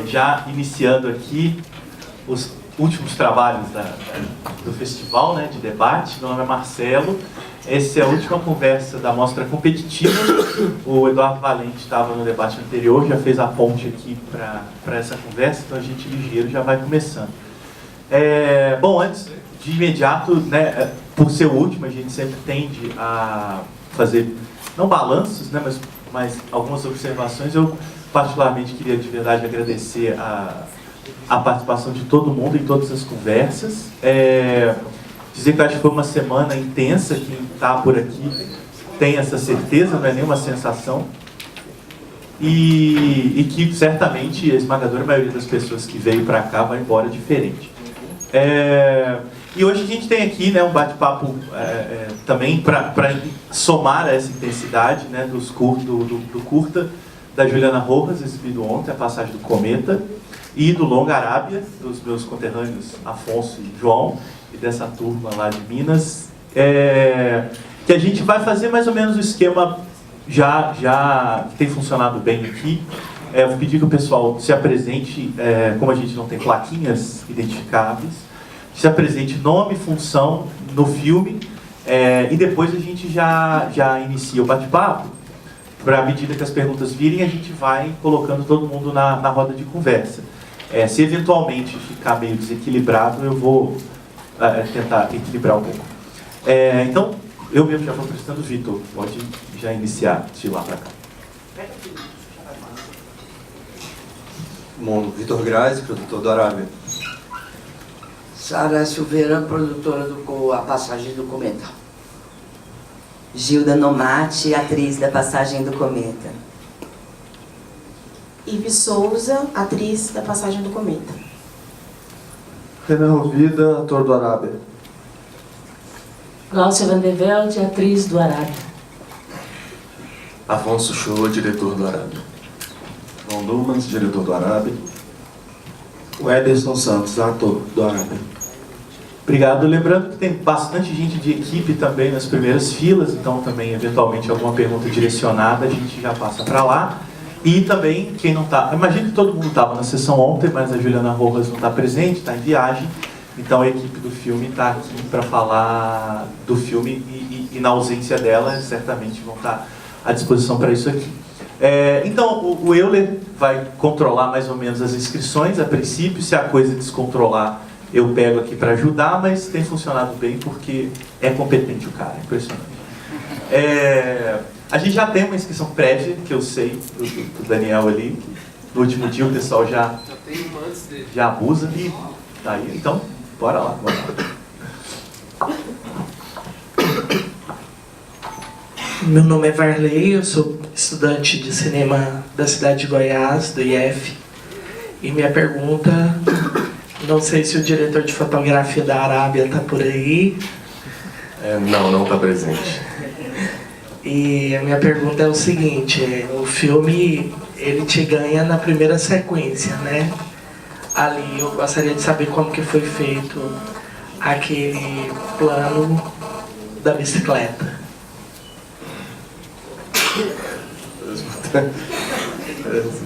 Já iniciando aqui os últimos trabalhos do festival, né, de debate. Meu nome é Marcelo. Essa é a última conversa da mostra competitiva. O Eduardo Valente estava no debate anterior, já fez a ponte aqui para essa conversa, então a gente ligeiro já vai começando. Bom, antes, de imediato, né, por ser o último, a gente sempre tende a fazer, não balanços, né, mas algumas observações. Eu particularmente queria de verdade agradecer a participação de todo mundo em todas as conversas. Dizer que eu acho que foi uma semana intensa, quem está por aqui tem essa certeza, não é nenhuma sensação. E que certamente a esmagadora maioria das pessoas que veio para cá vai embora diferente. E hoje a gente tem aqui, né, um bate-papo também para somar essa intensidade, né, do curta da Juliana Rojas, exibido ontem, A Passagem do Cometa, e do Longa Arábia, dos meus conterrâneos Afonso e João, e dessa turma lá de Minas, que a gente vai fazer mais ou menos o esquema já que tem funcionado bem aqui. Eu vou pedir que o pessoal se apresente, como a gente não tem plaquinhas identificáveis, se apresente nome, função no filme, e depois a gente já inicia o bate-papo. Para à medida que as perguntas virem, a gente vai colocando todo mundo na roda de conversa. Se eventualmente ficar meio desequilibrado, eu vou tentar equilibrar um pouco. Então, eu mesmo já vou prestando. Vitor, pode já iniciar de lá para cá. Bom, Vitor Grazi, produtor do Arábia. Sara Silveira, produtora do A Passagem do Cometa. Gilda Nomati, atriz da Passagem do Cometa. Ives Souza, atriz da Passagem do Cometa. Renan Rovida, ator do Arábia. Glaucia Van der Velde, atriz do Arábia. Afonso Shoa, diretor do Arábia. João Dumas, diretor do Arábia. O Ederson Santos, ator do Arábia. Obrigado. Lembrando que tem bastante gente de equipe também nas primeiras filas, então também, eventualmente, alguma pergunta direcionada, a gente já passa para lá. E também, quem não está... Imagino que todo mundo estava na sessão ontem, mas a Juliana Rojas não está presente, está em viagem. Então a equipe do filme está aqui para falar do filme e na ausência dela, certamente vão estar à disposição para isso aqui. Então, o Euler vai controlar mais ou menos as inscrições a princípio. Se a coisa descontrolar, eu pego aqui para ajudar, mas tem funcionado bem porque é competente o cara, impressionante. A gente já tem uma inscrição prévia, que eu sei, do Daniel ali. No último dia o pessoal já abusa. E tá aí, então, bora lá. Meu nome é Varley, eu sou estudante de cinema da cidade de Goiás, do IF. E minha pergunta... Não sei se o diretor de fotografia da Arábia está por aí. Não está presente. E a minha pergunta é o seguinte, o filme, ele te ganha na primeira sequência, né? Ali eu gostaria de saber como que foi feito aquele plano da bicicleta.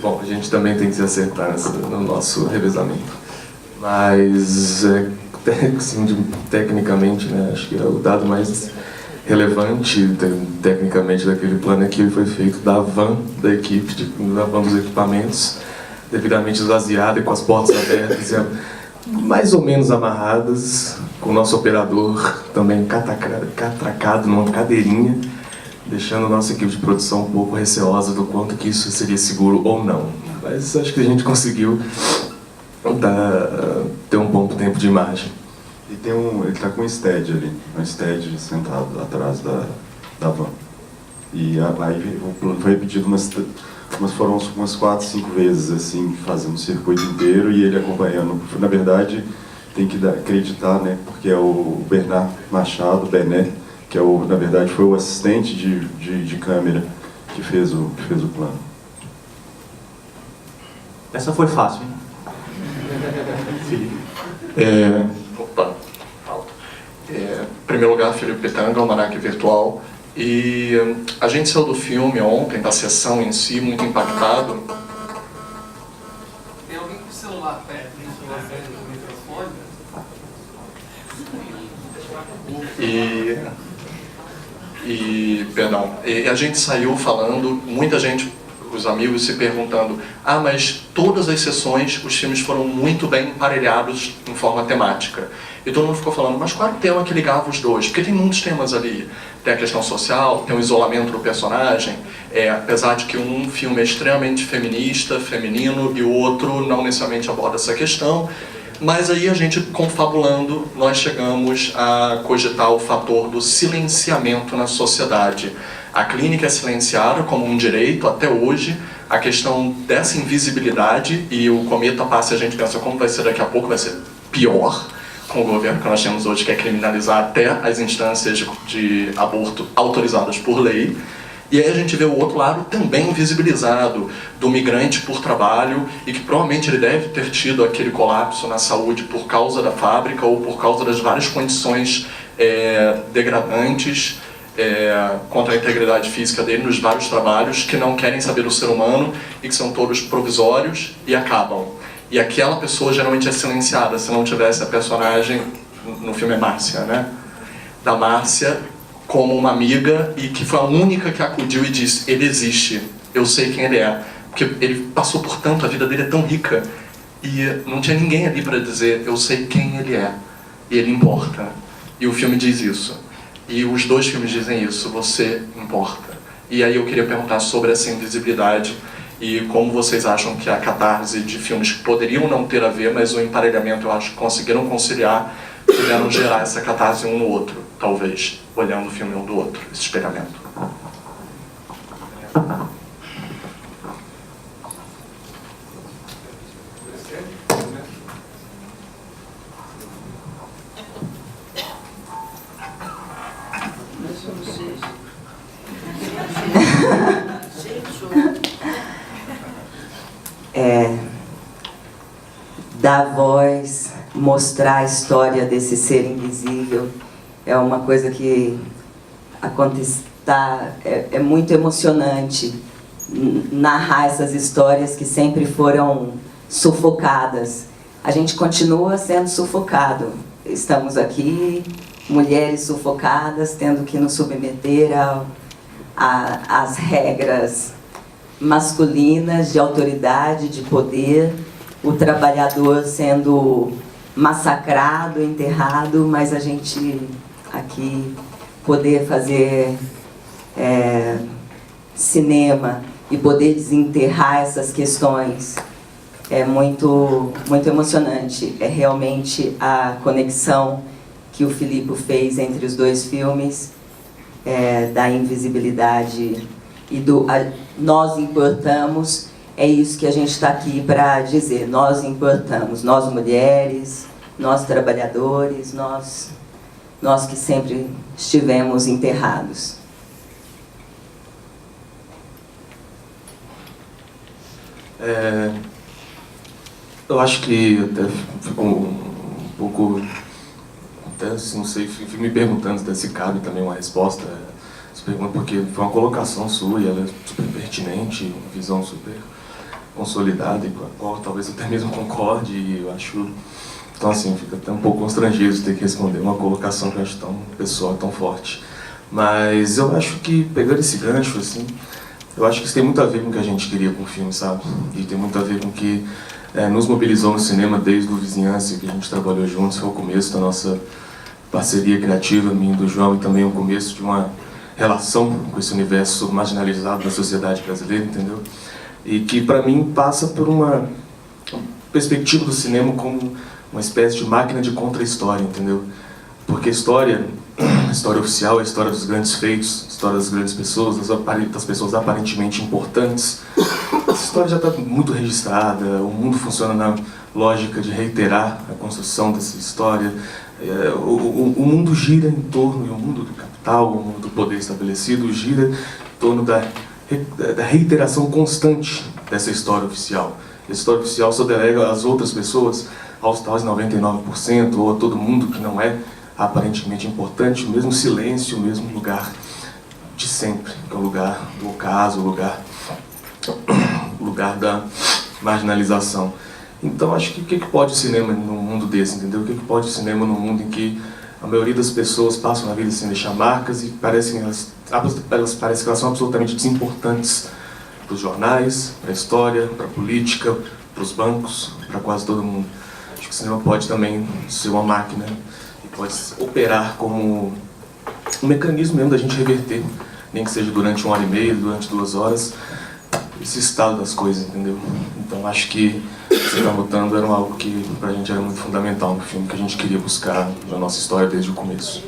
Bom, a gente também tem que se acertar no nosso revezamento. Mas, assim, tecnicamente, né, acho que o dado mais relevante, tecnicamente, daquele plano é que ele foi feito da van da equipe, da van dos equipamentos, devidamente esvaziada e com as portas abertas e mais ou menos amarradas, com o nosso operador também catracado numa cadeirinha, deixando a nossa equipe de produção um pouco receosa do quanto que isso seria seguro ou não. Mas acho que a gente conseguiu ter um bom tempo de imagem. E ele está com um stead ali, um stead sentado atrás da van. E aí o plano foi repetido foram umas 4, 5 vezes, assim, fazendo o circuito inteiro e ele acompanhando. Na verdade, tem que acreditar, né, porque é o Bernard Machado, Bené, que na verdade foi o assistente de câmera que fez o plano. Essa foi fácil, hein? Felipe. Em primeiro lugar, Felipe Petanga, Almanac Virtual. E a gente saiu do filme ontem, da sessão em si, muito impactado celular perto do microfone. Perdão, a gente saiu falando, muita gente, os amigos se perguntando, mas todas as sessões, os filmes foram muito bem emparelhados em forma temática. E todo mundo ficou falando, mas qual era o tema que ligava os dois? Porque tem muitos temas ali. Tem a questão social, tem o isolamento do personagem, apesar de que um filme é extremamente feminista, feminino, e o outro não necessariamente aborda essa questão. Mas aí a gente, confabulando, nós chegamos a cogitar o fator do silenciamento na sociedade. A clínica é silenciada como um direito até hoje, a questão dessa invisibilidade, e o cometa passa e a gente pensa como vai ser daqui a pouco, vai ser pior com o governo que nós temos hoje, que é criminalizar até as instâncias de aborto autorizadas por lei. E aí a gente vê o outro lado também invisibilizado, do migrante por trabalho, e que provavelmente ele deve ter tido aquele colapso na saúde por causa da fábrica ou por causa das várias condições degradantes contra a integridade física dele nos vários trabalhos que não querem saber do ser humano e que são todos provisórios e acabam. E aquela pessoa geralmente é silenciada. Se não tivesse a personagem, no filme é Márcia, né? Da Márcia como uma amiga, e que foi a única que acudiu e disse, ele existe, eu sei quem ele é. Porque ele passou por tanto, a vida dele é tão rica, e não tinha ninguém ali para dizer, eu sei quem ele é, e ele importa. E o filme diz isso. E os dois filmes dizem isso, você importa. E aí eu queria perguntar sobre essa invisibilidade, e como vocês acham que a catarse de filmes que poderiam não ter a ver, mas o emparelhamento eu acho que conseguiram conciliar, puderam gerar essa catarse um no outro, talvez, olhando o filme um do outro, esse espelhamento. Dar voz, mostrar a história desse ser invisível é uma coisa que é muito emocionante. Narrar essas histórias que sempre foram sufocadas. A gente continua sendo sufocado. Estamos aqui, mulheres sufocadas, tendo que nos submeter às regras masculinas de autoridade, de poder, o trabalhador sendo massacrado, enterrado, mas a gente aqui poder fazer cinema e poder desenterrar essas questões é muito, muito emocionante. É realmente a conexão que o Filipe fez entre os dois filmes, da invisibilidade e do nós importamos. É isso que a gente está aqui para dizer. Nós importamos, nós mulheres, nós trabalhadores, nós que sempre estivemos enterrados. Eu acho que até ficou um pouco, até assim, não sei, fico me perguntando se cabe também uma resposta. Essa pergunta, porque foi uma colocação sua e ela é super pertinente, uma visão super consolidada e com a qual talvez eu até mesmo concorde, e eu acho, então assim, fica até um pouco constrangido de ter que responder uma colocação que eu acho tão pessoal, tão forte. Mas eu acho que, pegando esse gancho, assim, eu acho que isso tem muito a ver com o que a gente queria com o filme, sabe? E tem muito a ver com o que nos mobilizou no cinema desde o Vizinhança, que a gente trabalhou juntos, foi o começo da nossa parceria criativa, minha e do João, e também o começo de uma relação com esse universo marginalizado da sociedade brasileira, entendeu? E que, para mim, passa por uma perspectiva do cinema como uma espécie de máquina de contra-história, entendeu? Porque a história oficial é a história dos grandes feitos, a história das grandes pessoas, das pessoas aparentemente importantes. Essa história já está muito registrada, o mundo funciona na lógica de reiterar a construção dessa história. O mundo gira em torno, e o mundo do capital, o mundo do poder estabelecido, gira em torno da reiteração constante dessa história oficial. Essa história oficial só delega às outras pessoas, aos tais 99%, ou a todo mundo que não é aparentemente importante, o mesmo silêncio, o mesmo lugar de sempre, que é o lugar do ocaso, o lugar da marginalização. Então acho que o que pode o cinema num mundo desse, entendeu? O que pode o cinema num mundo em que a maioria das pessoas passam na vida sem deixar marcas e elas parecem que elas são absolutamente desimportantes para os jornais, para a história, para a política, para os bancos, para quase todo mundo. Acho que o cinema pode também ser uma máquina e pode operar como um mecanismo mesmo da gente reverter, nem que seja durante 1h30, durante 2 horas, esse estado das coisas, entendeu? Então acho que Você Está Mutando era algo que pra gente era muito fundamental no filme, que a gente queria buscar na nossa história desde o começo.